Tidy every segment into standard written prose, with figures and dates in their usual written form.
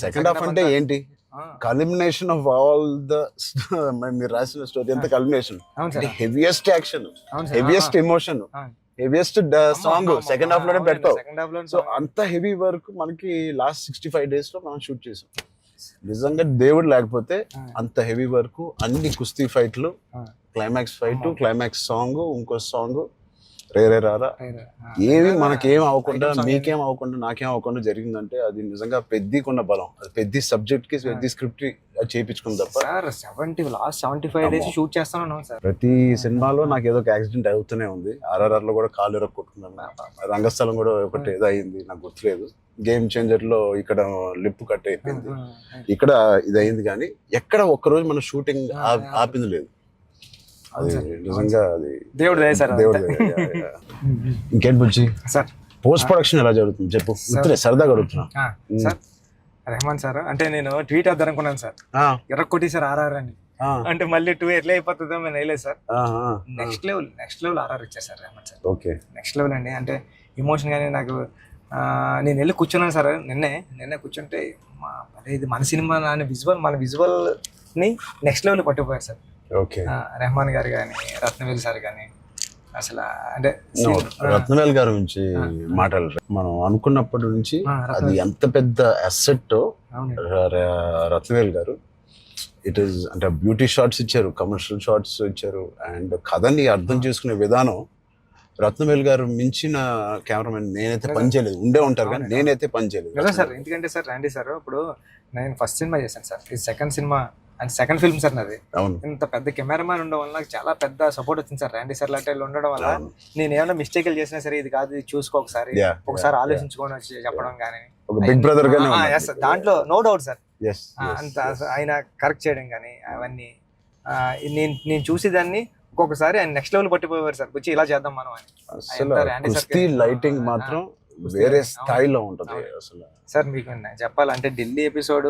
Second half అంటే ఏంటి? Culmination of all the మీరు రాసిన స్టోరీ అంతా కల్మినేషన్. అంటే heaviest action, heaviest emotion, heaviest song second half లోనే పెడతావు. సో అంత హెవీ వర్క్ మనకి లాస్ట్ 65 days లో మనం షూట్ చేసాం. నిజంగా దేవుడు లేకపోతే అంత హెవీ వర్క్, అన్ని కుస్తీ ఫైట్లు, క్లైమాక్స్ ఫైట్, క్లైమాక్స్ సాంగ్, ఇంకో సాంగ్ రేరే రారా, ఏమి మనకేం అవ్వకుండా, మీకేం అవ్వకుండా, నాకేం అవ్వకుండా జరిగిందంటే అది నిజంగా పెద్దకున్న బలం. అది పెద్ద సబ్జెక్ట్ కి పెద్ద స్క్రిప్ట్ చేయించుకుంది తప్ప. లాస్ట్ 75 days షూట్ చేస్తాను సార్. ప్రతి సినిమాలో నాకు ఏదో ఒక యాక్సిడెంట్ అవుతూనే ఉంది. RRR లో కూడా కాలు ఎరగొట్టుకున్నాను, రంగస్థలం కూడా ఒకటి ఏదో అయింది, నాకు గుర్తులేదు. గేమ్ చేంజర్ లో ఇక్కడ లిప్ కట్ అయిపోయింది, ఇక్కడ ఇది అయింది. కానీ ఎక్కడ ఒక్కరోజు మన షూటింగ్ ఆపింది లేదు. అది నిజంగా అది దేవుడు ఇంకేంటి బుజ్జి సార్. పోస్ట్ ప్రొడక్షన్ ఎలా జరుగుతుంది చెప్పు, సరదాగా అడుగుతున్నా. సార్ రెహమాన్ సార్ అంటే నేను ట్వీట్ వద్దాం అనుకున్నాను సార్, ఎర్రకొట్టి సార్ RRR అని. అంటే మళ్ళీ 2 ఎట్లా అయిపోతుందో నేను వేయలేదు సార్. నెక్స్ట్ లెవెల్ RRR ఇచ్చారు sir Rahman sir. Okay, next level అండి. అంటే ఎమోషన్ కానీ నాకు నేను వెళ్ళి కూర్చున్నాను సార్. నిన్నే కూర్చుంటే ఇది మన సినిమా మన విజువల్ ని నెక్స్ట్ లెవెల్ పట్టుకుపోయారు సార్. ఓకే, రెహమాన్ గారు కానీ, రత్నవేల్ సార్ కానీ, అసలు అంటే రత్నవేల్ గారి గురించి మాట్లాడారు. మనం అనుకున్నప్పటి నుంచి అది ఎంత పెద్ద అసెట్ రత్నవేల్ గారు. ఇట్ ఈస్ అంటే బ్యూటీ షాట్స్ ఇచ్చారు, కమర్షియల్ షాట్స్ ఇచ్చారు, అండ్ కథని అర్థం చేసుకునే విధానం. రత్నవేల్ గారు మించిన కెమెరామెన్ నేనైతే పని చేయలేదు. ఉండే ఉంటారు కానీ నేనైతే పని చేయలేదు సార్. ఎందుకంటే సార్ రండి సార్, ఇప్పుడు నేను ఫస్ట్ సినిమా చేశాను సార్, ఇది second cinema and second film sir నాది. ఇంత పెద్ద కెమెరామ్యాన్ ఉండడం వల్ల నాకు చాలా పెద్ద సపోర్ట్ వచ్చింది సార్. రండి సార్ లాంటి ఉండడం వల్ల నేను ఏమైనా మిస్టేక్లు చేసినా సరే, ఇది కాదు, ఇది చూసుకో ఒకసారి ఆలోచించుకొని వచ్చి చెప్పడం కానీ, బిగ్ బ్రదర్ దాంట్లో నో డౌట్ సార్. అంత ఆయన కరెక్ట్ చేయడం కానీ అవన్నీ నేను చూసేదాన్ని. ఒక్కొక్కసారి ఆయన నెక్స్ట్ లెవెల్ పట్టిపోయారు సార్, వచ్చి ఇలా చేద్దాం మనం అని. లైటింగ్ మాత్రం వేరే స్థాయిలో ఉంటది అసలు. సార్ మీకు చెప్పాలంటే ఢిల్లీ ఎపిసోడ్,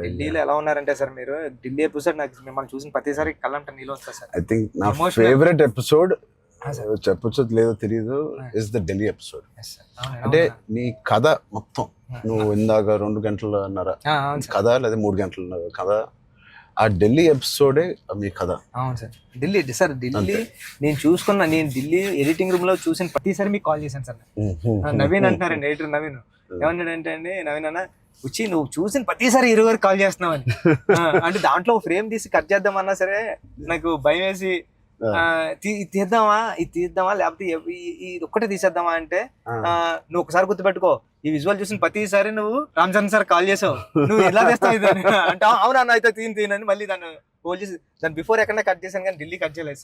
ఢిల్లీలో ఎలా ఉన్నారంటే సార్, మీరు ఢిల్లీ ఎపిసోడ్ నాకు మిమ్మల్ని చూసిన ప్రతిసారి కళ్ళంట నీళ్ళు వస్తుంది సార్. ఐ థింక్ నా ఫేవరెట్ ఎపిసోడ్ చెప్పొచ్చు లేదో తెలియదు, ఇస్ ద ఢిల్లీ ఎపిసోడ్. అంటే నీ కథ మొత్తం, నువ్వు ఇందాక 2 గంటలన్నర కథ లేదా 3 గంటలన్నర కథ, ఆ ఢిల్లీ ఎపిసోడే మీ కథ. అవును సార్. ఢిల్లీ నేను ఢిల్లీ ఎడిటింగ్ రూమ్ లో చూసిన ప్రతిసారి మీకు కాల్ చేశాను సార్. నవీన్ అంటారండి, ఎడిటర్ నవీన్. ఏమన్నాడంటే అండి, నవీన్ అన్న వచ్చి నువ్వు చూసిన ప్రతిసారి 20 కాల్ చేస్తున్నావు అని. అంటే దాంట్లో ఫ్రేమ్ తీసి కట్ చేద్దామన్నా సరే నాకు భయం వేసి, ఇది తీద్దామా లేకపోతే ఇది ఒక్కటే తీసేద్దామా అంటే, నువ్వు ఒకసారి గుర్తుపెట్టుకో, ఈ విజువల్ చూసిన ప్రతిసారి నువ్వు రామ్ చరణ్ సార్ కాల్ చేసావు, నువ్వు ఎలా చేస్తావు ఇది అంటే, అవునా అయితే తీనని మళ్ళీ దాన్ని హోల్డ్ చేసి దాన్ని బిఫోర్ ఎక్కడన్నా కట్ చేశాను కానీ ఢిల్లీ కట్ చేయలేదు సార్.